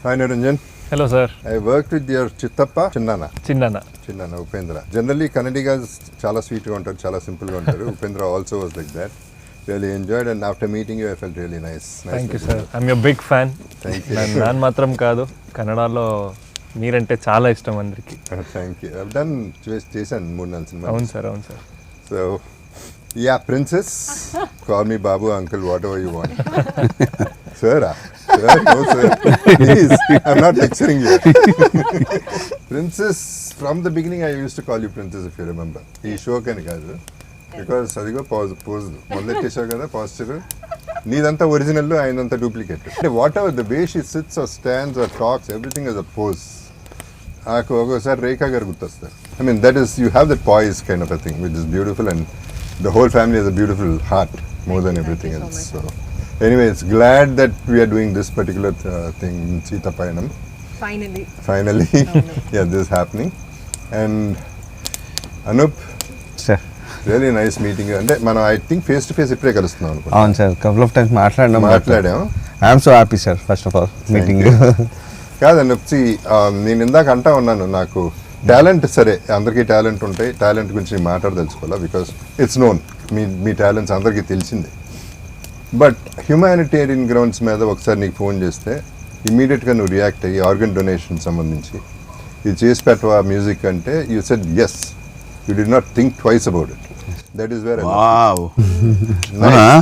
Hi Niranjan. Hello sir. I worked with your Chittappa, Chinnana, Upendra. Generally Kannadigas chala sweet ga untaru, chala simple ga untaru. Upendra also was like that. Really enjoyed, and after meeting you I felt really nice. Thank you sir. I'm your big fan. Thank you. ನಾನು మాత్రం కాదు, కన్నడలో మీరంటే చాలా ఇష్టం అందరికి. Thank you. I've done చేశాను 3-4 సినిమాలు. అవును sir. So yeah, princess, call me Babu, uncle, whatever you want. Sir, no sir, please, I'm not lecturing you. Princess, from the beginning I used to call you princess, if you remember. ఈ show కని కాదు, because అదిగో pose మొదలెట్టే show కదా posture, నీదంతా original, ఆయనంతా duplicate. Whatever the way she sits or stands or talks, everything is a pose. నాకు ఒక్కోసారి రేఖా గారు గుర్తొస్తారు. I mean, that is, you have that poise kind of a thing, which is beautiful, and the whole family has a beautiful heart more than everything else. So anyway, it's glad that we are doing this particular thing in Sita Payanam. Finally. Yeah, this is happening. And Anup, sir, really nice meeting you. And మనం I think face to face ఇప్పుడే కలుస్తున్నాం అనుకుంటా. అవును sir, couple of times మాట్లాడాం. I am so happy sir, first of all meeting you. కాదండి, నేను ఇందాక అంటా ఉన్నాను, నాకు టాలెంట్, సరే అందరికీ టాలెంట్ ఉంటాయి, టాలెంట్ గురించి మాట్లాడదలుచుకోవాలా, బికాస్ ఇట్స్ నోన్, మీ టాలెంట్స్ అందరికీ తెలిసిందే. బట్ హ్యూమానిటేరియన్ గ్రౌండ్స్ మీద ఒకసారి నీకు ఫోన్ చేస్తే ఇమీడియట్గా నువ్వు రియాక్ట్ అయ్యి ఆర్గన్ డొనేషన్ సంబంధించి ఇది చేసి పెట్టవా మ్యూజిక్ అంటే, you said yes, you did not think twice about it. That is where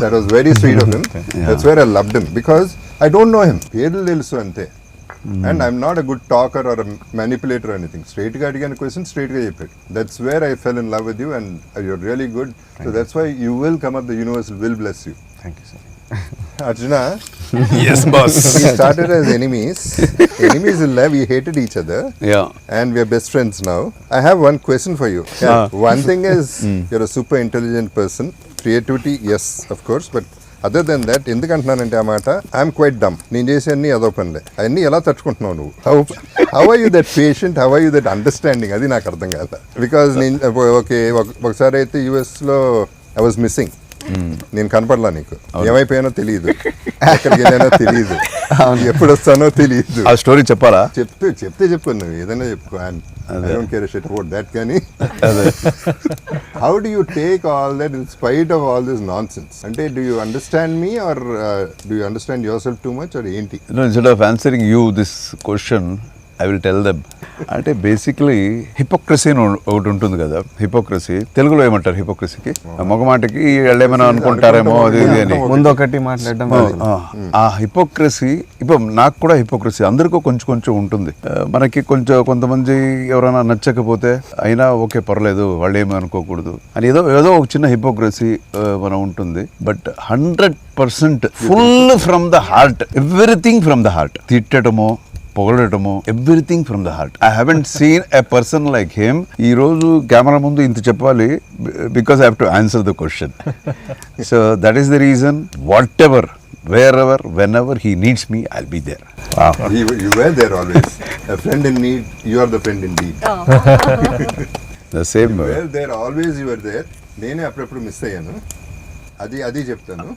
that was very sweet of him. That's where I loved him, because I don't know him, పేర్లు తెలుసు అంతే. And I'm not a good talker or a manipulator or anything. Straight ga adigana question, straight ga cheppadu. That's where I fell in love with you, and you're really good. So that's why you will come up, the universe will bless you. Thank you sir. Arjuna, yes boss. We started as enemies in love, we hated each other. Yeah. And we are best friends now. I have one question for you. One thing is, you're a super intelligent person. Creativity, yes, of course, but other than that, ఎందుకంటున్నానంటే ఆ మాట, I'm quite డమ్. నేను చేసే అన్ని అదో పనిలే, అవన్నీ ఎలా తట్టుకుంటున్నావు నువ్వు? How are you that patient, how are you that understanding, అది నాకు అర్థం కాదు. బికాజ్ నేను ఒకసారి అయితే యూఎస్లో ఐ వాజ్ మిస్సింగ్, నేను కనపడలా, నీకు ఏమైపోయానో తెలియదు, ఎక్కడికి వెళ్ళానో తెలియదు, ఎప్పుడు వస్తానో తెలియదు. ఆ స్టోరీ చెప్పాలా? చెప్తే చెప్పు, నువ్వు ఏదైనా చెప్పుకో, I don't care a shit about that, కానీ how do you take all that in spite of all this nonsense? అంటే do you understand me, or do you understand yourself too much, or ఏంటి? No, instead of answering you this question, I will tell them. అంటే basically hypocrisy అని ఒకటి ఉంటుంది కదా. Hypocrisy తెలుగులో ఏమంటారు? హిపోక్రసీకి మొగమాటకి ఏమైనా అనుకుంటారేమో అది అని ముందు ఒకటి మాట్లాడడం. ఆ హిపోక్రసీ, ఇప్పుడు నాకు కూడా హిపోక్రసీ అందరికీ కొంచెం ఉంటుంది. మనకి కొంతమంది ఎవరైనా నచ్చకపోతే అయినా ఓకే పర్లేదు, వాళ్ళు ఏమీ అనుకోకూడదు అని ఏదో ఒక చిన్న హిపోక్రసీ మనం ఉంటుంది. But 100% full from the heart, everything from the heart. తిట్టడమో పొగడటము, everything from the heart. I haven't seen a person like him. ఈ రోజు కెమెరా ముందు ఇంత చెప్పాలి, because I have to answer the question. So that is the reason. Whatever, wherever, whenever he needs me, I'll be there. Wow. You were there always. A friend in need, you are the friend indeed. The same way. You were there always, you were there. నేనే అప్పుడప్పుడు miss అయ్యాను, అది చెప్తాను.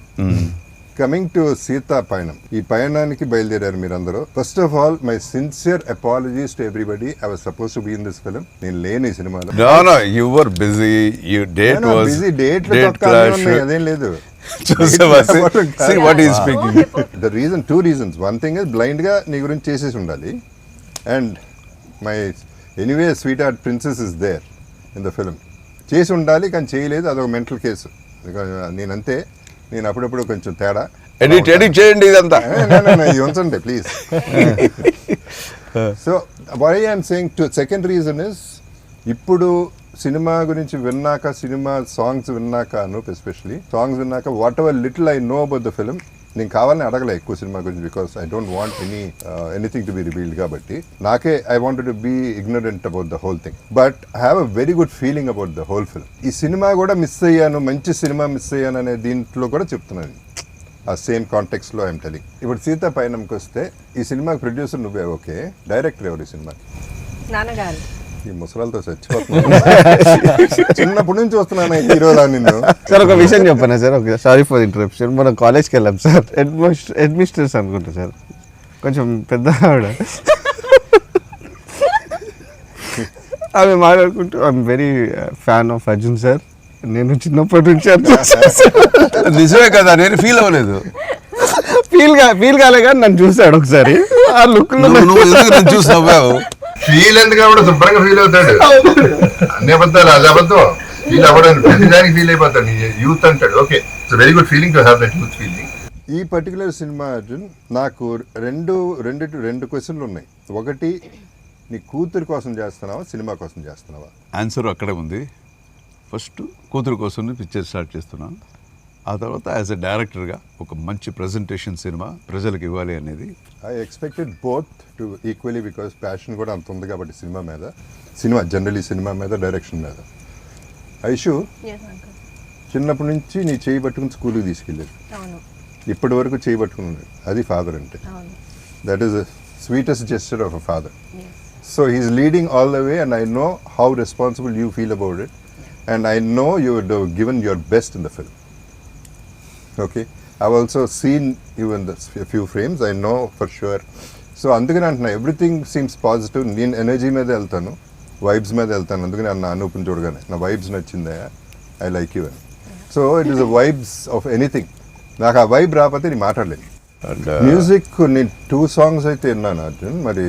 Coming to Sita పయనం, ఈ పయనానికి బయలుదేరారు మీరందరూ. First of all, my sincere apologies to everybody. I was suppose to be in this film. నేను లేని ఈ సినిమాలో. No, you were busy. Your date was busy. Date clash. అదేం లేదు. See what he is speaking. The reason, 2 reasons. One thing is, blind గా నీ గురించి చేసేసి ఉండాలి, and my anyway sweetheart princess is there in the film. చేసి ఉండాలి కానీ చేయలేదు, అదొక మెంటల్ కేసు. నేనంతే, నేను అప్పుడప్పుడు కొంచెం తేడా. ఎడిట్ చేయండి ఇదంతా, ఇది ఉంచండి please. So why I'm saying to, second reason is, ఇప్పుడు సినిమా గురించి విన్నాక, సినిమా సాంగ్స్ విన్నాక, ఎస్పెషలీ సాంగ్స్ విన్నాక, whatever little I know about the film, నేను కావాలని అడగలే ఎక్కువ సినిమా గురించి, because I don't want anything to be revealed. కాబట్టి నాకే I wanted to be ignorant about the whole thing, but I have a very good feeling about the whole film. ఈ సినిమా కూడా మిస్ అయ్యాను, మంచి సినిమా మిస్ అయ్యాను అనే దీంట్లో కూడా చెప్తున్నాను. ఆ సేమ్ కాంటెక్స్లో ఐఎమ్ టెలింగ్. ఇప్పుడు సీతా పయనంకి వస్తే, ఈ సినిమాకి ప్రొడ్యూసర్ నువ్వే, ఓకే, డైరెక్టర్ ఎవరు ఈ సినిమాకి? నాన్నగారు. ఈ ముసలాలతో చచ్చిపోతున్నాను, చిన్నప్పటి నుంచి వస్తున్నాను హీరోలా నిన్ను. సార్ ఒక విషయం చెప్పనా సార్, సారీ ఫర్ ఇంటరప్షన్. మనం కాలేజ్కి వెళ్ళాం సార్, హెడ్ మిస్ట్రెస్ అనుకుంటా సార్, కొంచెం పెద్ద ఆవిడ ఆమె మాట్లాడుకుంటూ I'm very fan of Arjun sir, నేను చిన్నప్పటి నుంచి నిజమే కదా, నేను ఫీల్ అవ్వలేదు. ఫీల్ కాలే కానీ నన్ను చూసాడు ఒకసారి, ఆ లుక్ నువ్వు ఎందుకు నన్ను చూసి నవ్వావు? ఫీల్ ఎందుకు కాబట్టి శుభ్రంగా ఫీల్ అవుతాడు. అన్ని అబద్ధాలు అది అబద్ధం. ఫీల్ అవ్వడానికి ప్రతిదానికి ఫీల్ అయిపోతాడు. యూత్ అంటాడు. Okay, it's very good feeling to have that youth feeling. ఈ పర్టికులర్ సినిమా అర్జున్ నాకు రెండు క్వశ్చన్లు ఉన్నాయి. ఒకటి, నీ కూతురు కోసం చేస్తున్నావా సినిమా కోసం చేస్తున్నావా? ఆన్సర్ అక్కడే ఉంది. ఫస్ట్ కూతురు కోసం పిక్చర్ స్టార్ట్ చేస్తున్నాను. ఆ తర్వాత యాజ్ ఎ డైరెక్టర్గా ఒక మంచి ప్రజెంటేషన్ సినిమా ప్రజలకు ఇవ్వాలి అనేది. I expected both to equally because passion కూడా అంత ఉంది కాబట్టి సినిమా జనరలీ సినిమా మీద డైరెక్షన్ మీద. ఐషు చిన్నప్పటి నుంచి నీ చేయి పట్టుకుని స్కూల్కి తీసుకెళ్ళేది, ఇప్పటి వరకు చేయి పట్టుకున్నాడు. అది ఫాదర్ అంటే. That is the sweetest gesture of a father. So he is leading all the way and I know how responsible you feel about it and I know you would given your best in the film. Okay, I've also seen you in a few frames. I know for sure. So అందుకని అంటున్నా, everything seems positive. నేను energy మీద వెళ్తాను, vibes మీద వెళ్తాను. అందుకని అన్న అనూపుని చూడగానే నా వైబ్స్ నచ్చిందా, ఐ లైక్ యూ అని. So it is the vibes of anything. నాకు ఆ వైబ్ రాకపోతే నేను మాట్లాడలేదు. మ్యూజిక్ నేను 2 songs అయితే విన్నాను అర్జున్. మరి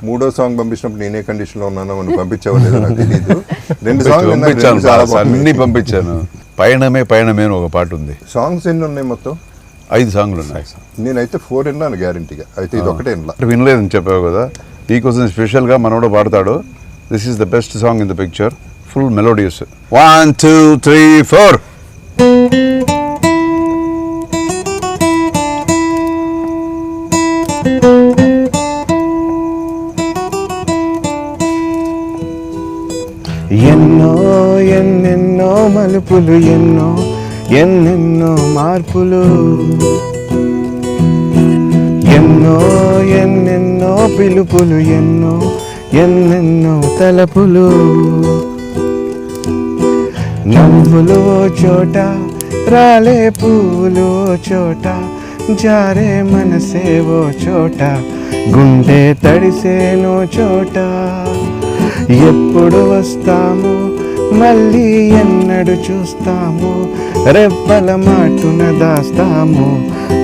3వ సాంగ్ పంపించినప్పుడు నేనే కండిషన్లో ఉన్నానో మనం పంపించావో లేదో నాకు తెలియదు. 2 songs అన్ని పంపించాను. పయనమే అని ఒక పాట ఉంది. సాంగ్స్ ఎన్ని ఉన్నాయి మొత్తం? 5 సాంగ్లు ఉన్నాయి. నేనైతే 4 విన్నాను గ్యారంటీగా. అయితే ఇది ఒకటే వినలేదని చెప్పావు కదా, నీకోసం స్పెషల్గా మనోడు పాడతాడు. This is the best song in the picture, full melodious. 1 2 3 4. ఎన్నెన్నో మలుపులు, ఎన్నెన్నో మార్పులు, ఎన్నెన్నో పిలుపులు, ఎన్నెన్నో తలపులు. నవ్వులు ఓ చోట, రాలే పూలు ఓ చోట, జారే మనసే ఓ చోట, గుండె తడిసేనో చోట. ఎప్పుడు వస్తాము మళ్ళీ ఎన్నడు చూస్తాము, రెప్పల మాటున దాస్తాము,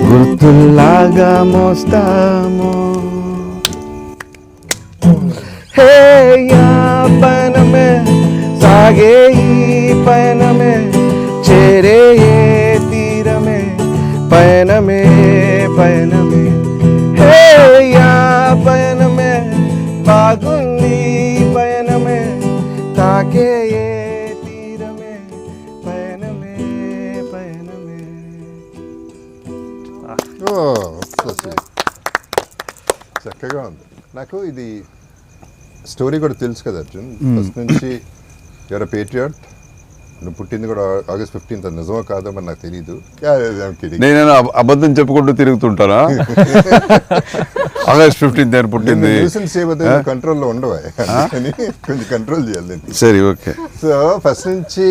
గుర్తుల్లాగా మోస్తాము. హే యా పయనమే సాగే ఈ పయనమే, చేరే ఏ తీరమే, పయనమే పయనమే. హే యా పయనమే బాగుంది పయనమే, తాకే ఏ తీరమే, పయనమే పయనమే. చక్కగా ఉంది. నాకు ఇది స్టోరీ కూడా తెలుసు కదా అర్జున్, ఫస్ట్ నుంచి. Your a Patriot. నువ్వు పుట్టింది కూడా August 15th. నిజమో కాదో మరి నాకు తెలీదు. నేను అబద్ధం చెప్పుకుంటూ తిరుగుతుంటానా? August 15th అని పుట్టింది. కంట్రోల్లో ఉండవా, కొంచెం కంట్రోల్ చేయాలి. సరే, ఓకే. సో ఫస్ట్ నుంచి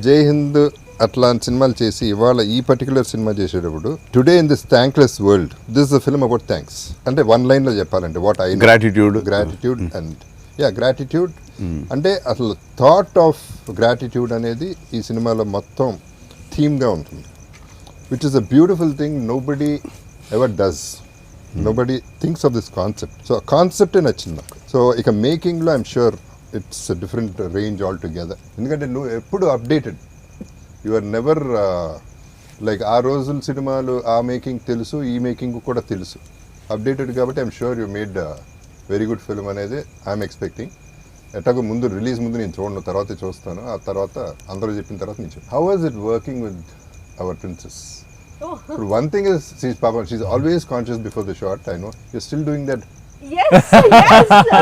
జై హింద్ అట్లాంటి సినిమాలు చేసి ఇవాళ ఈ పర్టికులర్ సినిమా చేసేటప్పుడు, today in this thankless world, this is the film about thanks. అంటే 1 line లో చెప్పాలంటే what I gratitude and gratitude. అంటే అసలు థాట్ ఆఫ్ గ్రాటిట్యూడ్ అనేది ఈ సినిమాలో మొత్తం థీమ్గా ఉంటుంది, which is a beautiful thing. Nobody ever does, nobody thinks of this concept. So ఆ కాన్సెప్టే నచ్చింది నాకు. సో ఇక మేకింగ్లో I'm sure it's different range altogether. ఎందుకంటే నువ్వు ఎప్పుడు updated, you are never like ఆ రోజుల సినిమాలు ఆ మేకింగ్ తెలుసు, ఈ మేకింగ్ కూడా తెలుసు, అప్డేటెడ్. కాబట్టి I'm sure you made very good film అనేది ఐఎమ్ ఎక్స్పెక్టింగ్. ఎట్లాగో ముందు రిలీజ్ ముందు నేను చూడను, తర్వాత చూస్తాను. ఆ తర్వాత అందరూ చెప్పిన తర్వాత నేను చూస్తాను. How was it working with our princess? One thing is she's always conscious before the shot. I know you're still doing that. Yes.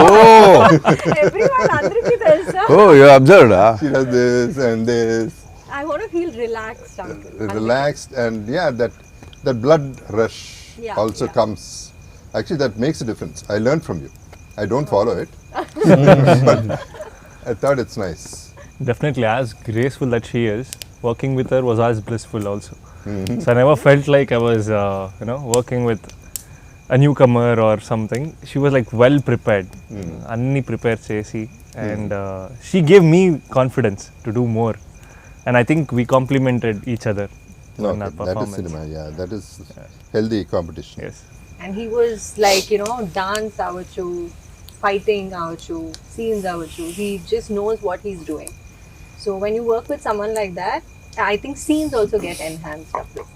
Oh. Everyone andriki telusa. Oh, you observed, huh? She does this and this. I want to feel relaxed, uncle. Relaxed, and yeah, that blood rush also comes. Actually, that makes a difference. I learned from you. I don't follow it, but I thought it's nice. Definitely, as graceful that she is, working with her was as blissful also. So I never felt like I was, working with a newcomer or something, she was like well prepared. Anni prepare chesi, and she gave me confidence to do more. And I think we complemented each other in our that is performance. cinema. Yeah, that is healthy competition. Yes. And he was like, you know, dance avachu, fighting avachu, scenes avachu. He just knows what he's doing. So when you work with someone like that, I think scenes also get enhanced a bit.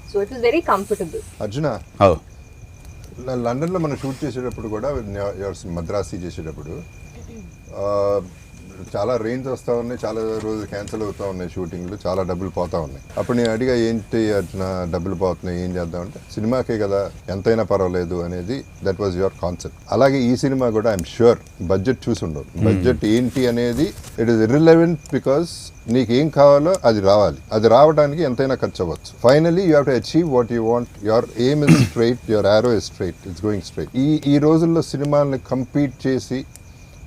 So it was very comfortable. Arjuna Oh. లండన్లో మనం shoot చేసేటప్పుడు కూడా మద్రాసి చేసేటప్పుడు చాలా range వస్తూ ఉన్నాయి, చాలా రోజులు క్యాన్సిల్ అవుతూ ఉన్నాయి షూటింగ్లు, చాలా డబ్బులు పోతూ ఉన్నాయి. అప్పుడు నేను అడిగా ఏంటి అర్జున డబ్బులు పోతున్నాయి ఏం చేద్దామంటే సినిమాకే కదా ఎంతైనా పర్వాలేదు అనేది దట్ వాజ్ యువర్ కాన్సెప్ట్. అలాగే ఈ సినిమా కూడా ఐఎమ్ ష్యూర్ బడ్జెట్ చూసి ఉండవు. బడ్జెట్ ఏంటి అనేది ఇట్ ఈస్ ఇర్రిలెవెంట్ బికాస్ నీకు ఏం కావాలో అది రావాలి, అది రావడానికి ఎంతైనా ఖర్చు అవ్వచ్చు. Finally you have to achieve what you want. Your aim is straight, your arrow is straight, it's going straight. ఈ రోజుల్లో సినిమాల్ని కంపీట్ చేసి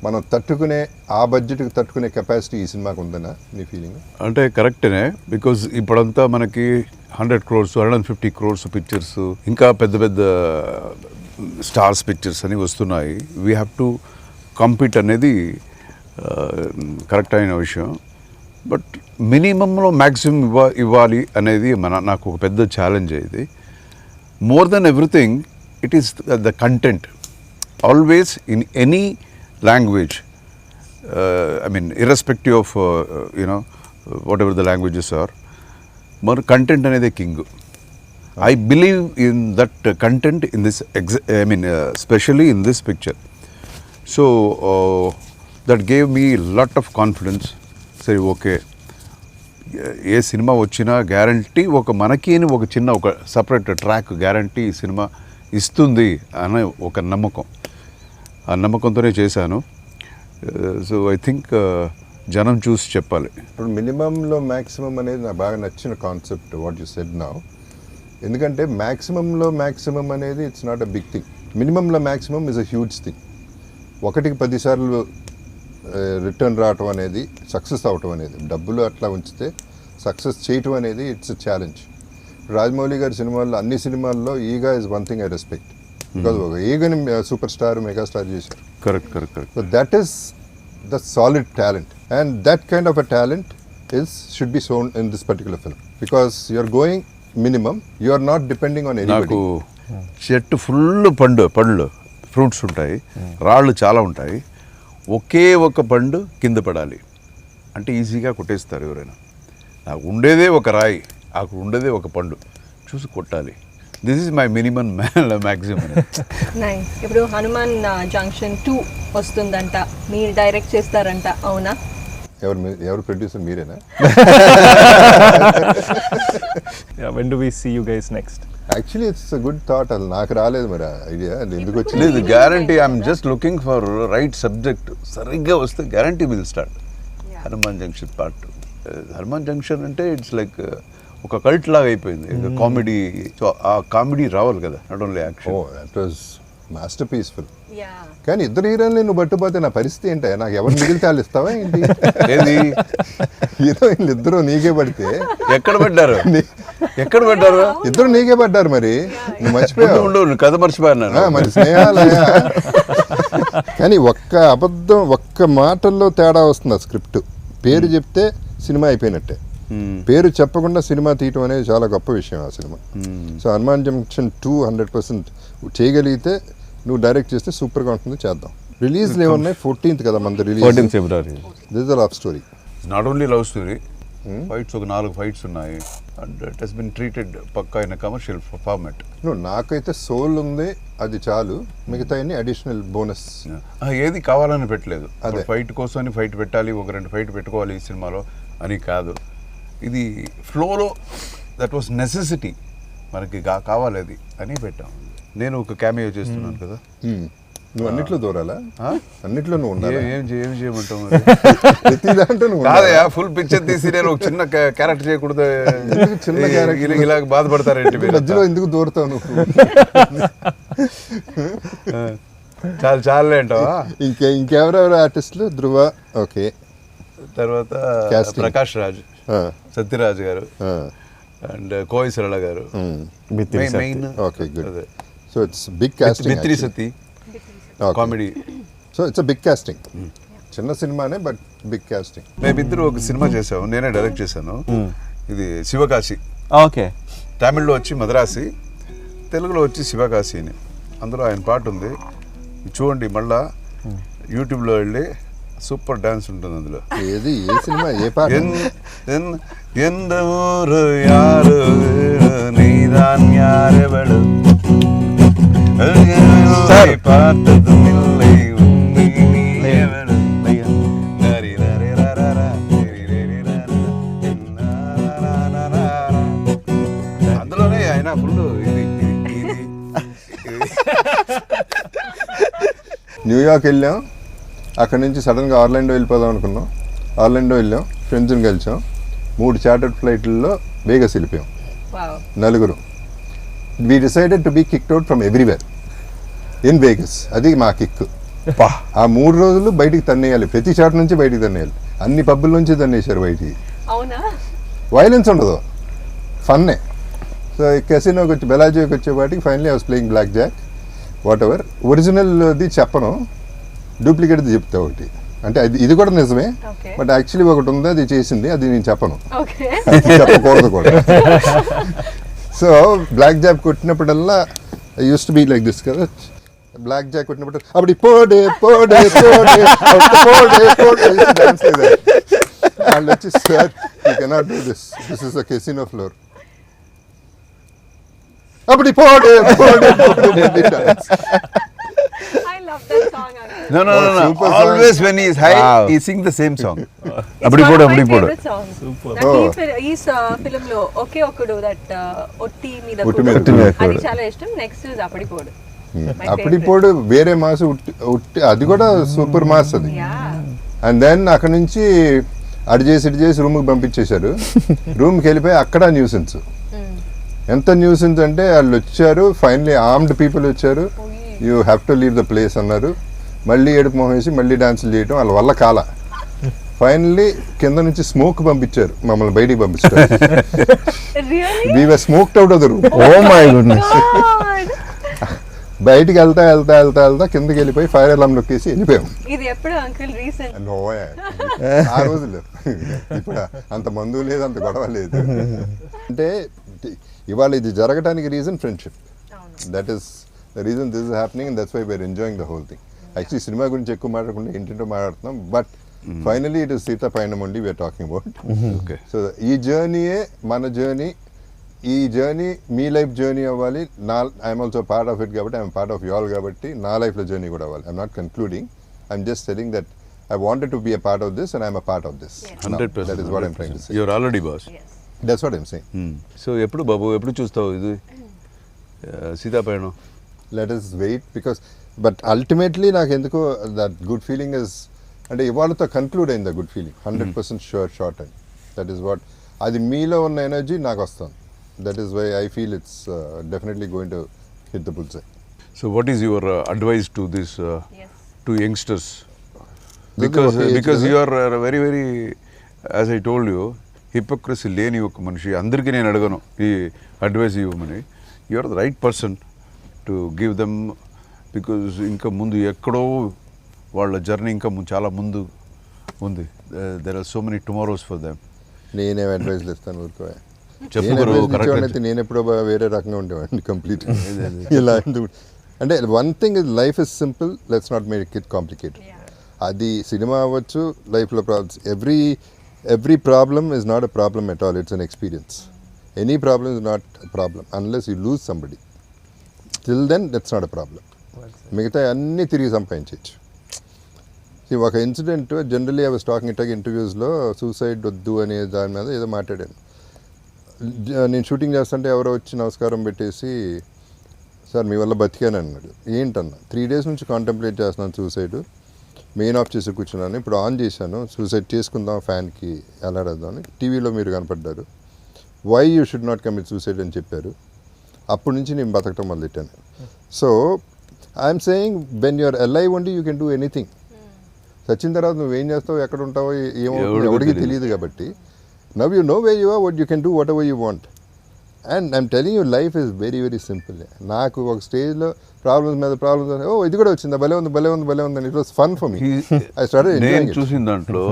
మనం తట్టుకునే ఆ బడ్జెట్కి తట్టుకునే కెపాసిటీ ఈ సినిమాకు ఉందనా నీ ఫీలింగ్? అంటే కరెక్టేనే, బికాజ్ ఇప్పుడంతా మనకి 100 crores 150 crores పిక్చర్స్, ఇంకా పెద్ద పెద్ద స్టార్స్ పిక్చర్స్ అని వస్తున్నాయి. వీ హ్యావ్ టు కంపీట్ అనేది కరెక్ట్ అయిన విషయం. బట్ మినిమంలో మ్యాక్సిమం ఇవ్వాలి అనేది నాకు ఒక పెద్ద ఛాలెంజ్. ఇది more than everything it is the content. Always in any language, I mean irrespective of whatever the languages are, more content another king. I believe in that content in this especially in this picture. So that gave me a lot of confidence. Say okay, A cinema వచ్చినా guarantee ఒక మనకి అని ఒక చిన్న ఒక separate track guarantee ఈ cinema ఇస్తుంది అనే ఒక నమ్మకం. ఆ నమ్మకంతోనే చేశాను. సో ఐ థింక్ జనం చూసి చెప్పాలి. ఇప్పుడు మినిమంలో మ్యాక్సిమం అనేది నాకు బాగా నచ్చిన concept what you said now. ఎందుకంటే మ్యాక్సిమంలో మ్యాక్సిమం అనేది it's not a big thing. మినిమంలో maximum is a huge thing. 1కి 10 సార్లు రిటర్న్ రావటం అనేది, సక్సెస్ అవటం అనేది, డబ్బులు అట్లా ఉంచితే సక్సెస్ చేయటం అనేది ఇట్స్ అ ఛాలెంజ్. రాజమౌళి గారి సినిమాల్లో అన్ని సినిమాల్లో ఈగా is one thing I respect. Because ఒక ఈగని సూపర్ స్టార్ మెగాస్టార్ చేశారు. Correct. So that is the solid talent and that kind of a talent should be shown in this particular film because you're going minimum, you are not depending on anybody. నాకు చెట్టు full పండ్లు fruits ఉంటాయి, రాళ్ళు చాలా ఉంటాయి. ఒకే ఒక పండు కింద పడాలి అంటే ఈజీగా కొట్టేస్తారు ఎవరైనా. నాకు ఉండేదే ఒక రాయి, నాకు ఉండేదే ఒక పండు, చూసి కొట్టాలి. This is my minimum maximum. Nice. ఇప్పుడు హనుమాన్ జంక్షన్ 2 వస్తుందంట, మీరు డైరెక్ట్ చేస్తారంట, అవునా? ఎవరు ప్రొడ్యూసర్ మీరేనా? Yeah, when do we see you guys next? Actually it's a good thought. అది నాకు రాలేదు మరి ఐడియా, ఎందుకు వచ్చింది? లేదు guarantee, I'm just looking for right subject. సరిగ్గా వస్తే guarantee will start. Hanuman junction part 2. Hanuman junction అంటే ఇట్స్ లైక్ ఒక కల్ట్ లాగా అయిపోయింది, కామెడీ. సో ఆ కామెడీ రావాలి కదా, not only action. That was master peaceful. Yeah. కానీ ఇద్దరు హీరోయిన్లు నువ్వు పట్టుపోతే నా పరిస్థితి ఏంటి? నాకు ఎవరు మిగిలితే వాళ్ళు ఇస్తావా ఏంటి? ఏది హీరోయిన్లు ఇద్దరు నీకే పడితే ఎక్కడ పడ్డారు? ఎక్కడ పడ్డారు? ఇద్దరు నీకే పడ్డారు. మరి నువ్వు మర్చిపోయావు. ఉండు కథ మర్చిపోయాను. మరి స్నేహాలయా. కానీ ఒక్క అబద్ధం, ఒక్క మాటల్లో తేడా వస్తుంది ఆ స్క్రిప్ట్. పేరు చెప్తే సినిమా అయిపోయినట్టే. పేరు చెప్పకుండా సినిమా తీయటం అనేది చాలా గొప్ప విషయం ఆ సినిమా. సో హనుమాన్ జంక్షన్ 2 100% చేయగలిగితే నువ్వు డైరెక్ట్ చేస్తే సూపర్గా ఉంటుంది, చేద్దాం. రిలీజ్లు ఏమున్నాయి? 14th కదా మన release. 14th February. This is a love story. Not only love story, fights ఒక 4 ఫైట్స్ ఉన్నాయి. And it has been treated పక్కా ఇన్ కమర్షియల్ ఫార్మాట్. నాకైతే సోల్ ఉంది, అది చాలు. మిగతా అన్ని అడిషనల్ బోనస్. ఏది కావాలని పెట్టలేదు. అదే. ఫైట్ కోసం ఫైట్ పెట్టాలి, ఒక 2 ఫైట్ పెట్టుకోవాలి ఈ సినిమాలో అని కాదు. ఇది ఫ్లోలో దట్ వాస్ నెసెసిటీ, మనకి కావాలి అది అని పెట్టాం. నేను ఒక క్యామియో చేస్తున్నాను కదా. నువ్వు అన్నిట్లో దూరాలా? అన్నిట్లో నువ్వు ఉండాలి. ఏం చేయమంటావు మరి? ప్రతి దాంట్లో నువ్వు కాదయా, ఫుల్ పిక్చర్ తీసి నేను ఒక చిన్న క్యారెక్టర్ చేయకూడదు. చిన్న character? ఇలా బాధపడతారేంటి మీరు? మధ్యలో ఎందుకు దూరుతావు నువ్వు? చాలే అంటావా? ఇంకెవరెవరు ఆర్టిస్టులు? ధృవ, ఓకే. తర్వాత Casting. Prakash Raj, Satyaraj garu and Kovai Sarala garu. Main okay, good. So it's big casting. మిత్రి సతి comedy. So it's a big casting. చిన్న సినిమానే బట్ బిగ్ కాస్టింగ్. మేమిద్దరు ఒక సినిమా చేసాము, నేనే డైరెక్ట్ చేశాను. ఇది శివకాశి. ఓకే. తమిళ్లో వచ్చి మద్రాసి, తెలుగులో వచ్చి శివకాశి అని. అందులో ఆయన పాట ఉంది, చూడండి మళ్ళా యూట్యూబ్లో వెళ్ళి సూపర్ డాన్స్ ఉంటుంది అందులో. ఏది ఏ సినిమా ఏ పాట? எந்த ஊரு யாரு நீதான் யாரெவளு பார்த்ததும் இல்லை உண்மை நீயவளு. అందులోనే ఆయన ఫుల్ ఇది న్యూయార్క్ వెళ్ళాం, అక్కడి నుంచి సడన్గా ఆర్లాండో వెళ్ళిపోదాం అనుకున్నాం. ఆర్లాండో వెళ్ళాం, ఫ్రెండ్స్ని కలిసాం, 3 చార్టర్డ్ ఫ్లైట్లలో వేగస్ వెళ్ళిపోయాం, Wow. నలుగురు. We decided to be kicked out from everywhere in Vegas. అది మా కిక్. ఆ 3 రోజులు బయటికి తన్నేయాలి, ప్రతి చాట్ నుంచి బయటికి తన్నేయాలి. అన్ని పబ్బుల నుంచి తన్నేశారు బయటికి. అవునా? వైలెన్స్ ఉండదు, ఫన్నే. సో కెసినోకి వచ్చి బెలాజోకి వచ్చేపాటికి finally I was playing blackjack. Whatever, ఒరిజినల్ది చెప్పను, డూప్లికేట్ది చెప్తా ఒకటి. అంటే ఇది కూడా నిజమే, Okay. బట్ యాక్చువల్లీ ఒకటి ఉంది, అది చేసింది, అది నేను చెప్పను, Okay. చెప్పకూడదు కూడా. సో బ్లాక్ జాక్ కొట్టినప్పుడల్లా use to be like this కదా. బ్లాక్ జాక్ కొట్టినప్పుడు అప్పుడు పోడే పోడే పోడే పోడే పోడే డాన్స్ లేదు. వాళ్ళు వచ్చి sir you cannot do this, this is a casino floor. అప్పుడు పోడే పోడే పోడే dance. I love that song. Uncle. No. Super song. Always when he is high, Wow. he sing the same song. It's అప్పుడు one పోడు, of my అప్పుడు పోడు. favorite songs. Super. ఈ film లో ఒకే ఒక్కడు that ఒట్టి మీద ఒట్టి కుడు. మీద అది చాలా ఇష్టం. నెక్స్ట్ అప్పడిపోడు. My అప్పుడు favorite. ఇప్పుడు వేరే మాస్ ఉట్టి అది కూడా సూపర్ మాస్ అది. Yeah. అండ్ దెన్ అక్కడ నుంచి అడి చేసి రూమ్కి పంపించేశారు. రూమ్కి వెళ్ళిపోయి అక్కడ న్యూసెన్స్. ఎంత న్యూసెన్స్ అంటే వాళ్ళు వచ్చారు, ఫైనలీ ఆర్మ్డ్ పీపుల్ వచ్చారు, you have to leave the place అన్నారు. మళ్ళీ ఏడుపు మొహం వేసి మళ్ళీ డాన్సులు చేయడం వాళ్ళ వల్ల కాల. ఫైనల్లీ కింద నుంచి స్మోక్ పంపించారు, మమ్మల్ని బయటికి పంపించారు. Really? We were smoked out of the room. Oh my goodness. God. బయటికి వెళ్తా కిందకి వెళ్ళిపోయి ఫైర్ అలారం నొక్కేసి వెళ్ళిపోయాం. ఇది ఎప్పుడు అంకుల్ రీసెంట్? నోయా. ఆ రోజులు ఇప్పుడు అంత మందు లేదు, అంత గొడవ లేదు. అంటే ఇవాళ ఇది జరగడానికి reason friendship. That is the reason this is happening and that's why we're enjoying the whole thing. Actually cinema గురించి ఎక్కువ మాట్లాడకుండా ఏంటంటో మాట్లాడుతున్నాం, but finally it is Sita Payanam only we're talking about. Okay. So ఈ జర్నీయే మన జర్నీ. ఈ జర్నీ మీ లైఫ్ జర్నీ అవ్వాలి. I'm also part of it కాబట్టి I'm part of you all కాబట్టి నా లైఫ్లో జర్నీ కూడా అవ్వాలి. I'm not concluding, I'm just telling that I wanted to be a part of this and I'm a part of this. 100%. That is what I'm trying to say. You're already boss. That's what I'm saying. So ఎప్పుడు బాబు ఎప్పుడు చూస్తావు ఇది సీతాపయణం? Let us wait because but ultimately నాకు ఎందుకో that good feeling is అంటే ఇవాళతో conclude అయింది. Good feeling 100% short and that is what అది మీలో ఉన్న ఎనర్జీ నాకు వస్తుంది. That is why I feel it's definitely going to hit the bullseye. So what is your advice to this Yes. To youngsters? Because because you are very very as I told you hypocrisy లేని ఒక మనిషి. అందరికీ నేను అడగను ఈ advice ఇవ్వమని. You are the right person to give them. Because ఇంకా ముందు ఎక్కడో వాళ్ళ జర్నీ ఇంకా చాలా ముందు ఉంది. There are so many tomorrows for them. నేనేం అడ్వైస్ ఇస్తాను ఊరుకో. చెప్పు గురు, correct. అయితే నేను ఎప్పుడో వేరే రకంగా ఉండేవాడిని కంప్లీట్. ఇలా అంటే one thing is life is simple, let's not make it complicated. అది సినిమా అవ్వచ్చు, లైఫ్లో problems. Every problem is not a problem at all, it's an experience. Any problem is not a problem unless you lose somebody. Till then that's not a problem. మిగతా అన్నీ తిరిగి సంపాదించవచ్చు. ఒక incident generally I was talking it ఇంటర్వ్యూస్లో suicide వద్దు అనే దాని మీద ఏదో మాట్లాడాను. నేను షూటింగ్ చేస్తుంటే ఎవరో వచ్చి నమస్కారం పెట్టేసి సార్ మీ వల్ల బతికాను అన్నాడు. ఏంటన్నా 3 days నుంచి కాంటెంప్లేట్ చేస్తున్నాను సూసైడ్, మెయిన్ ఆఫ్ చేసి కూర్చున్నాను, ఇప్పుడు ఆన్ చేశాను సూసైడ్ చేసుకుందాం ఫ్యాన్కి ఎలాడదామని, టీవీలో మీరు కనపడ్డారు, why you should not commit suicide అని చెప్పారు. అప్పటి నుంచి నేను బతకటం మొదలెట్టాను. So I'm saying when you're alive only you can do anything. చచ్చిన తర్వాత నువ్వేం చేస్తావు, ఎక్కడ ఉంటావో ఏమో ఎవరికి తెలియదు. కాబట్టి now you know way you are, what you can do whatever you want. And I'm telling you life is very very simple. నాకు ఒక స్టేజ్లో ప్రాబ్లమ్స్ మీద ప్రాబ్లమ్స్, ఓ ఇది కూడా వచ్చిందా, భలే ఉంది అని. It was fun for me. I started నేను చూసిన దాంట్లో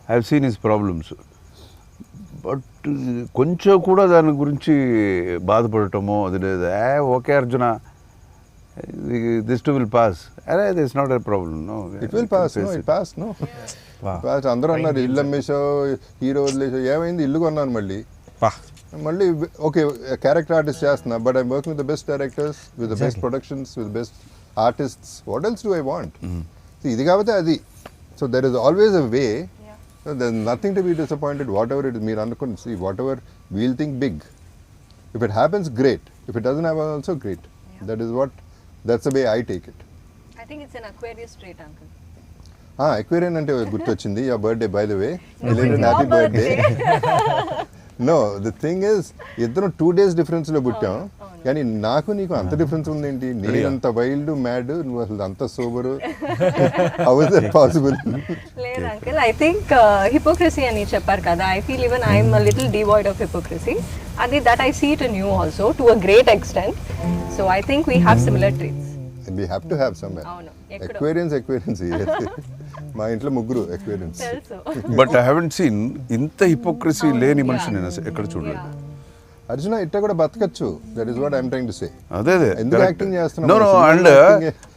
I have seen his problems, but కొంచెం కూడా దాని గురించి బాధపడటమో అది లేదు. Okay Arjuna, this too will pass, అరే this not a problem. No, it will pass. No, it pass. No, pass. అందరూ అన్నారు ఇల్లు అమ్మేసావు, హీరో వదిలేసావు. ఏమైంది, ఇల్లు కొన్నాను మళ్ళీ ఓకే క్యారెక్టర్ ఆర్టిస్ట్ చేస్తున్నా, but I'm working with the best directors, with the best productions, with best artists. What else do I want? ఇది కాబట్టి అది. So there is always a way. There is nothing to be disappointed whatever it is. మీరు అనుకుని see whatever we'll think big. If it happens great, if it doesn't happen also great. That is what, that's the way I take it. I think it's an Aquarius trait, uncle. Aquarian అంటే గుర్తొచ్చింది. Your birthday by the way, belated happy birthday. No, the thing is ఇద్దరం 2 days difference లో పుట్టాం, కానీ నాకు నీకు అంత difference ఉందేంటి? నేనంత వైల్డ్ మ్యాడ్, నువ్వు అసలు అంత sober. How is that possible? లేదు అంకుల్, ఐ థింక్ హిపోక్రసీ అని చెప్పారు కదా. I feel even I'm a little devoid of hypocrisy. అది that I see it in you also to a great extent. So I think we have similar traits. We have to have some. అవును, ఎక్కడో Aquarians. మా ఇంట్లో ముగ్గురు Aquarians. తెలుసు. But I haven't seen ఇంత hypocrisy లేని మనిషి నేను ఎక్కడ చూడలేదు. అర్జున ఇట్ట కూడా బతకచ్చు. That is what I'm trying to say. అదే ఎందుకు యాక్టింగ్ చేస్తున్నావు? No and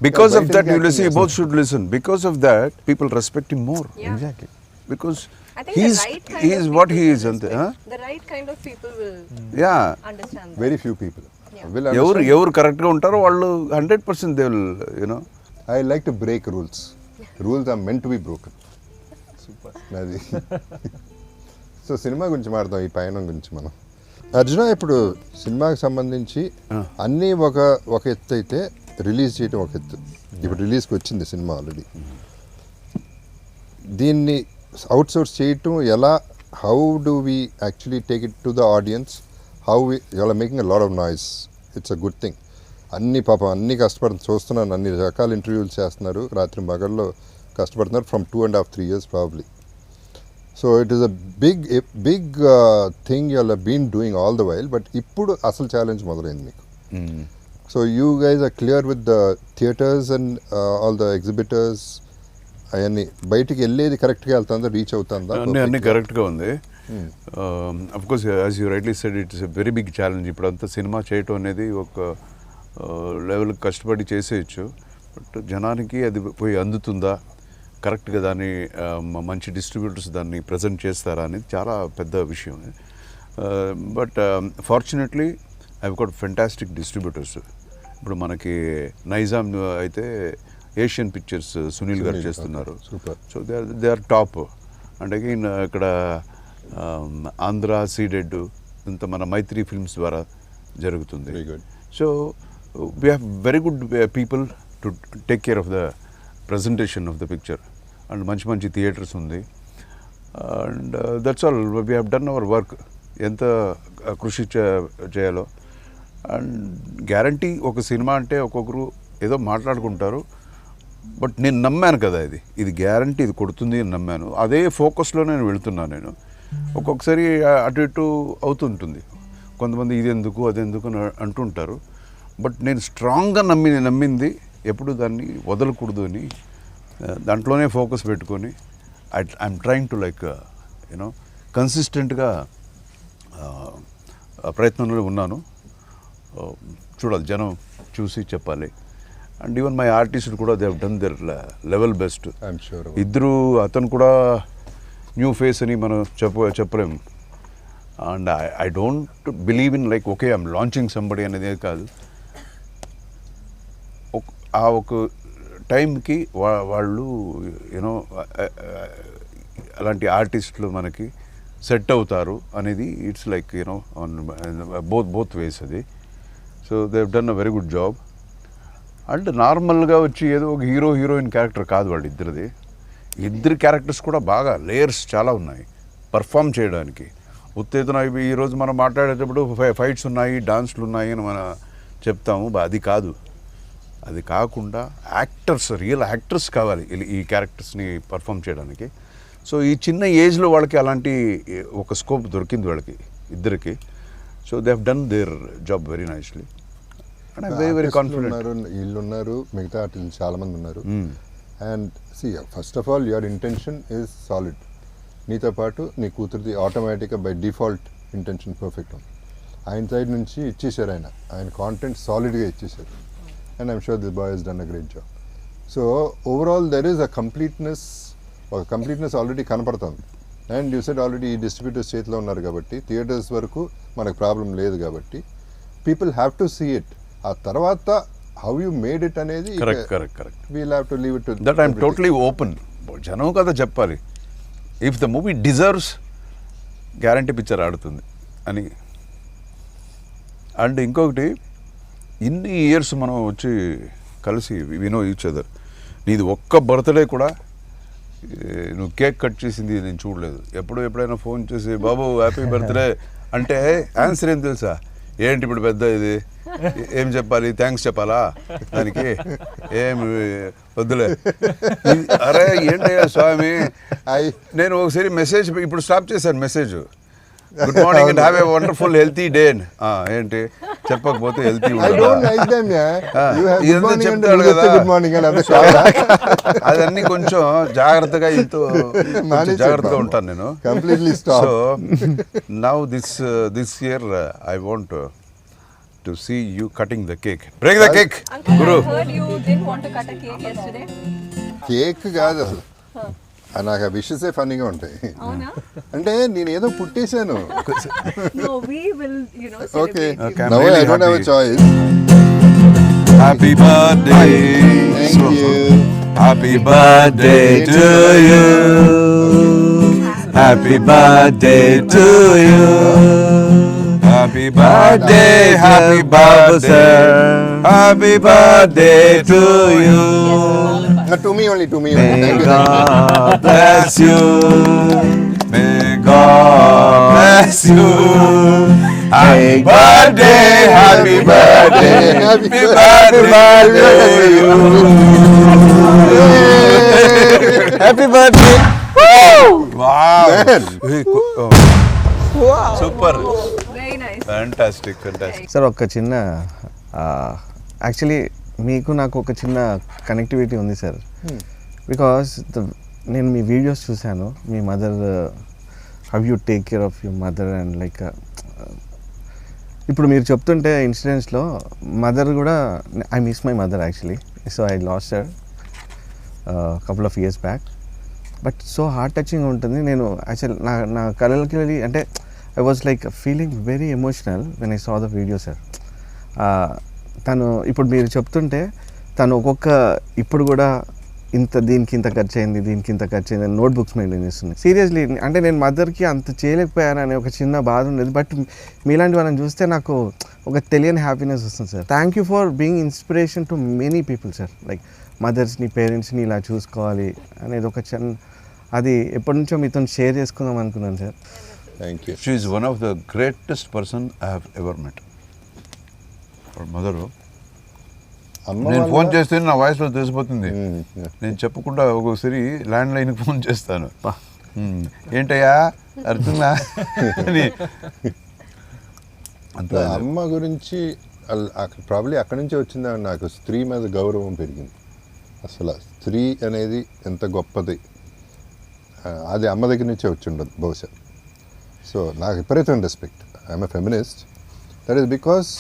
because of that you see both should listen. Because of that people respect him more. Exactly, because I think he is what he is. అంతే. The right kind of people will yeah, understand that. Very few people will ఎవరు కరెక్ట్గా ఉంటారో వాళ్ళు 100% they will you know. I like to break rules. Rules are meant to be broken. Super. అది. So cinema గురించి మాట్లాడదాం, ఈ పయనం గురించి మనం. అర్జున, ఇప్పుడు సినిమాకి సంబంధించి అన్నీ ఒక ఎత్తు అయితే రిలీజ్ చేయడం ఒక ఎత్తు. ఇప్పుడు రిలీజ్కి వచ్చింది సినిమా ఆల్రెడీ. దీన్ని అవుట్ సోర్స్ చేయటం ఎలా? How do we actually take it to the audience? How we are making a lot of noise. It's a good thing. అన్ని కష్టపడుతుంది చూస్తున్నాను. అన్ని రకాల ఇంటర్వ్యూలు చేస్తున్నారు, రాత్రి మగల్లో కష్టపడుతున్నారు from 2.5-3 years probably. So it is a big thing you are been doing all the while. బట్ ఇప్పుడు అసలు ఛాలెంజ్ మొదలైంది మీకు. So you guys are clear with the theatres and all the exhibitors. అవన్నీ బయటికి వెళ్ళేది కరెక్ట్గా వెళ్తుందా, రీచ్ అవుతుందా? అన్నీ కరెక్ట్గా ఉంది. Of course as you rightly said, it's a very big challenge. ఇప్పుడు అంతా సినిమా చేయటం అనేది ఒక లెవెల్ కష్టపడి చేసేయచ్చు. బట్ జనానికి అది పోయి అందుతుందా, కరెక్ట్గా దాన్ని మంచి డిస్ట్రిబ్యూటర్స్ దాన్ని ప్రజెంట్ చేస్తారా అనేది చాలా పెద్ద విషయం. But fortunately I got fantastic distributors. ఇప్పుడు మనకి నైజాం అయితే ఏషియన్ పిక్చర్స్ సునీల్ గారు చేస్తున్నారు. So they are top. And again ఇక్కడ ఆంధ్ర సీడెడ్ ఇంత మన మైత్రి ఫిల్మ్స్ ద్వారా జరుగుతుంది. So we have very good people to take care of the presentation of the picture. And మంచి మంచి థియేటర్స్ ఉంది. And that's all, we have done our work. ఎంత కృషి చేయాలో. అండ్ గ్యారంటీ ఒక సినిమా అంటే ఒక్కొక్కరు ఏదో మాట్లాడుకుంటారు, బట్ నేను నమ్మాను కదా ఇది గ్యారంటీ ఇది కొడుతుంది అని నమ్మాను. అదే ఫోకస్లో నేను వెళుతున్నాను. నేను ఒక్కొక్కసారి అటు ఇటు అవుతుంటుంది. కొంతమంది ఇది ఎందుకు అదెందుకు అని అంటుంటారు. బట్ నేను స్ట్రాంగ్గా నమ్మింది ఎప్పుడు దాన్ని వదలకూడదు అని దాంట్లోనే ఫోకస్ పెట్టుకొని I'm trying to like you know కన్సిస్టెంట్గా ప్రయత్నంలో ఉన్నాను. చూడాలి, జనం చూసి చెప్పాలి. అండ్ ఈవెన్ మై ఆర్టిస్ట్ కూడా they have done their level best. ఇద్దరు, అతను కూడా న్యూ ఫేస్ అని మనం చెప్పలేము. And I don't believe in like okay I'm launching somebody అనేది కాదు. ఆ ఒక టైంకి వాళ్ళు యూనో అలాంటి ఆర్టిస్టులు మనకి సెట్ అవుతారు అనేది it's like you know on both ways అది. So they have done a very good job. And నార్మల్గా వచ్చి ఏదో ఒక హీరోయిన్ క్యారెక్టర్ కాదు వాళ్ళిద్దరిది. ఇద్దరు క్యారెక్టర్స్ కూడా బాగా లేయర్స్ చాలా ఉన్నాయి పర్ఫామ్ చేయడానికి. ఉత్తేజన ఈరోజు మనం మాట్లాడేటప్పుడు ఫైట్స్ ఉన్నాయి, డాన్స్లు ఉన్నాయి అని మనం చెప్తాము. అది కాదు. అది కాకుండా యాక్టర్స్, రియల్ యాక్టర్స్ కావాలి ఈ క్యారెక్టర్స్ని పర్ఫామ్ చేయడానికి. సో ఈ చిన్న ఏజ్లో వాళ్ళకి అలాంటి ఒక స్కోప్ దొరికింది వాళ్ళకి ఇద్దరికి. So they have done their job very nicely and I very very confident. ఉన్నారు, వీళ్ళు ఉన్నారు, మిగతా ఆర్టిస్టులు చాలా మంది ఉన్నారు. And see first of all your intention is solid. నీతో పాటు నీ కూతురిది ఆటోమేటిక్గా బై డిఫాల్ట్ ఇంటెన్షన్ పర్ఫెక్ట్ ఉంది. ఆయన సైడ్ నుంచి ఇచ్చేసారు, ఆయన కాంటెంట్ సాలిడ్గా ఇచ్చేసారు. And I'm sure this boy he's done a great job. So overall there is a completeness, ఒక కంప్లీట్నెస్ ఆల్రెడీ కనపడుతుంది. అండ్ యూ సెడ్ ఆల్రెడీ ఈ డిస్ట్రిబ్యూటర్స్ చేతిలో ఉన్నారు కాబట్టి థియేటర్స్ వరకు మనకు ప్రాబ్లం లేదు కాబట్టి people have to see it. ఆ తర్వాత హౌ యూ మేడ్ ఇట్ అనేది correct we'll have to leave it to that I'm totally open. జనం కదా చెప్పాలి. If the movie deserves guarantee picture ఆడుతుంది అని. అండ్ ఇంకొకటి, ఇన్ని ఇయర్స్ మనం వచ్చి కలిసి వి నో ఈచ్ అదర్. నీది ఒక్క బర్త్డే కూడా నువ్వు కేక్ కట్ చేసింది నేను చూడలేదు. ఎప్పుడైనా ఫోన్ చేసి బాబు హ్యాపీ బర్త్డే అంటే ఆన్సర్ ఏం తెలుసా? ఏంటి ఇప్పుడు పెద్ద ఇది, ఏం చెప్పాలి, థ్యాంక్స్ చెప్పాలా దానికి, ఏమి వద్దులే. అరే ఏంటయ్యా స్వామి, నేను ఒకసారి మెసేజ్ ఇప్పుడు స్టాప్ చేశాను message, good morning and have a wonderful healthy day. ఏంటి చెప్పకపోతే హెల్తీ చెప్తాడు కదా. అదన్నీ కొంచెం జాగ్రత్తగా జాగ్రత్తగా ఉంటాను నేను. So now this year I want to see you cutting the cake. Break the cake, Uncle, Guru. I heard you didn't want to cut a cake yesterday. Cake కాదు అసలు, నాకు ఆ విషెసే ఫన్నీగా ఉంటాయి. అవునా? అంటే నేను ఏదో పుట్టేశాను. No, we will, you know, okay, celebrate you. Okay, I'm now really I don't have a happy. Choice. Happy birthday. Thank you. Happy birthday to you. Happy birthday to you. Happy birthday, happy birthday to you. To me only. May God bless you. May God bless you. Happy birthday Happy birthday to you. Happy birthday. Wow. Super. Very nice. Fantastic. Sir ఒక చిన్న actually మీకు నాకు ఒక చిన్న connectivity ఉంది sir. Because నేను మీ videos చూశాను, మీ mother how you take care of your mother and like ఇప్పుడు మీరు చెప్తుంటే ఇన్సిడెంట్స్లో మదర్ కూడా, I miss my mother actually. So I lost her couple of years back. But so heart touching ఉంటుంది. నేను యాక్చువల్ నా కళలకి వెళ్ళి అంటే I was like feeling very emotional when I saw the video sir. తను ఇప్పుడు మీరు చెప్తుంటే తను ఒక్కొక్క ఇప్పుడు కూడా దీనికి ఇంత ఖర్చు అయింది, దీనికి ఇంత ఖర్చు అయింది అని నోట్బుక్స్ మెయింటైన్ చేస్తుంది. సీరియస్లీ అంటే నేను మదర్కి అంత చేయలేకపోయాను అనే ఒక చిన్న బాధ ఉండేది. బట్ మీలాంటి వాళ్ళని చూస్తే నాకు ఒక తెలియని హ్యాపీనెస్ వస్తుంది sir. Thank you for being inspiration to many people sir. Like మదర్స్ని, పేరెంట్స్ని ఇలా చూసుకోవాలి అనేది ఒక చిన్న, అది ఎప్పటి నుంచో మీతో షేర్ చేసుకుందాం అనుకున్నాను sir. Thank you. She is one of the greatest person I have ever met. Her mother. నేను ఫోన్ చేస్తే నా వాయిస్లో తెలిసిపోతుంది. నేను చెప్పకుండా ఒక్కొక్కసారి ల్యాండ్ లైన్కి ఫోన్ చేస్తాను, ఏంటయ్యా అర్థంగా అని. అంత అమ్మ గురించి ప్రాబ్లీ అక్కడి నుంచే వచ్చిందా నాకు స్త్రీ మీద గౌరవం పెరిగింది. అసలు స్త్రీ అనేది ఎంత గొప్పది అది అమ్మ దగ్గర నుంచే వచ్చి ఉండదు బహుశా. సో నాకు విపరీతమైన respect. I'm a feminist. That is because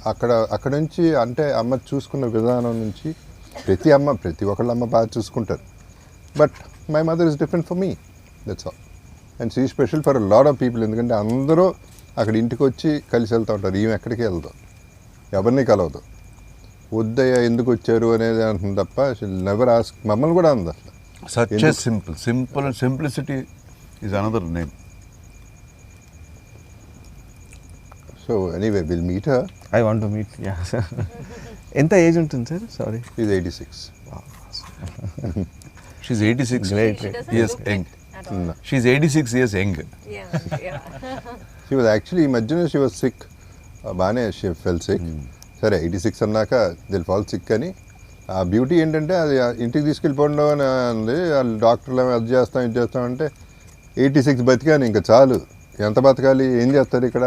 అక్కడ నుంచి అంటే అమ్మ చూసుకున్న విధానం నుంచి ప్రతి ఒక్కళ్ళ అమ్మ బాగా చూసుకుంటారు. But my mother is different for me, that's all. And she special for lot of people. ఎందుకంటే అందరూ అక్కడ ఇంటికి వచ్చి కలిసి వెళ్తూ ఉంటారు. ఈమె ఎక్కడికి వెళ్దాం, ఎవరిని కలవదు. వద్దయ్య ఎందుకు వచ్చారు అనేది అంటుంది తప్ప నెవర్ ఆస్క్. మమ్మల్ని కూడా అంది అసలు. such a simple and simplicity is another name. So anyway, we'll meet her. I want to meet, yeah. ఎంత ఏజ్ ఉంటుంది sir? Sorry. She's 86. She's 86 Great. years young. She's 86 years young. Yeah. She was actually, imagine she was sick. బాగానే she fell sick. సరే 86 అన్నాక Dil fall sick అని. ఆ beauty ఏంటంటే అది ఇంటికి తీసుకెళ్ళిపోండి అని అంది. వాళ్ళు డాక్టర్లు అది చేస్తాం ఇది చేస్తామంటే 86 బతికాను ఇంకా చాలు. ఎంత బతకాలి, ఏం చేస్తారు ఇక్కడ,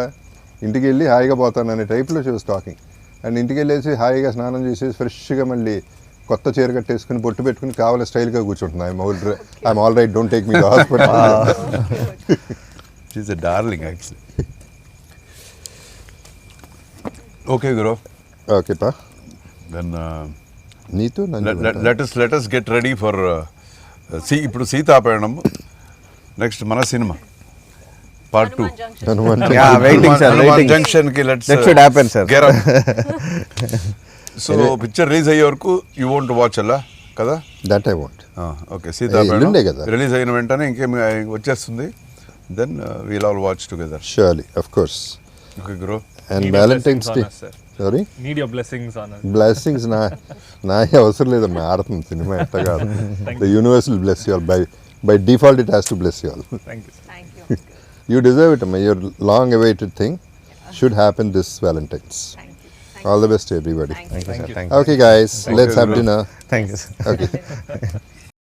ఇంటికి వెళ్ళి హాయిగా పోతాను అనే టైప్లో షీ వాస్ టాకింగ్. అండ్ ఇంటికి వెళ్ళేసి హాయిగా స్నానం చేసేసి ఫ్రెష్గా మళ్ళీ కొత్త చీర కట్టేసుకుని బొట్టు పెట్టుకుని కావాలి స్టైల్గా కూర్చుంటున్నా. I'm all right, don't take me to hospital. She's a darling actually. Okay guru, okay పా, దెన్ నీతో let us get ready for ఇప్పుడు సీతాపయణం. నెక్స్ట్ మన సినిమా part 2 Hanuman Junction. Yeah, waiting, sir, waiting. Junction కి That should happen, sir. So picture release అయ్యే వరకు you want watch అలా కదా? That I want. ఓకే, ఎల్లుండే సీతాపయణం కదా. రిలీజ్ అయిన వెంటనే ఇంకేం వచ్చేస్తుంది. Then we'll all watch together. Surely, of course. Okay గురు, and Need your Valentine's blessings day, on us, sir. Sorry, Need your blessings on us. Blessings నా అవసరం లేదమ్మా, ఆడుతుంది సినిమా ఎట్ట కాదు. The universe will bless you all, by default it has to bless you all. Thank you, sir. Thank you. You deserve it, amma. Your long awaited thing should happen this Valentine's. Thank you. All the best to everybody. Thank Thank you, sir. you. Thank you. Okay guys, let's have Guru. dinner. Thank you, sir. Okay. you.